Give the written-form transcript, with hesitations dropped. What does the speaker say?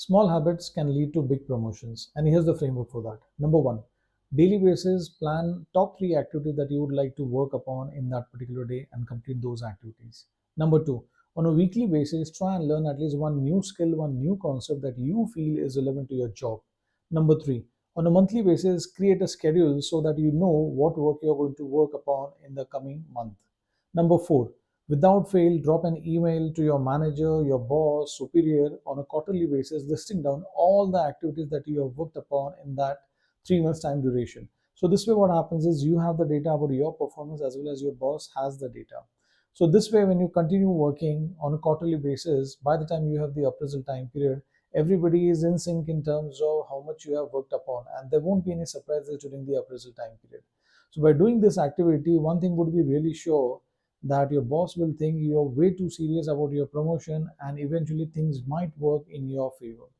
Small habits can lead to big promotions, and here's the framework for that. Number one, daily basis plan top three activities that you would like to work upon in that particular day and complete those activities. Number two, on a weekly basis, try and learn at least one new skill, one new concept that you feel is relevant to your job. Number three, on a monthly basis, create a schedule so that you know what work you're going to work upon in the coming month. Number four, without fail, drop an email to your manager, your boss, superior on a quarterly basis, listing down all the activities that you have worked upon in that 3 months time duration. So this way, what happens is you have the data about your performance as well as your boss has the data. So this way, when you continue working on a quarterly basis, by the time you have the appraisal time period, everybody is in sync in terms of how much you have worked upon, and there won't be any surprises during the appraisal time period. So by doing this activity, one thing would be really sure that your boss will think you're way too serious about your promotion and eventually things might work in your favor.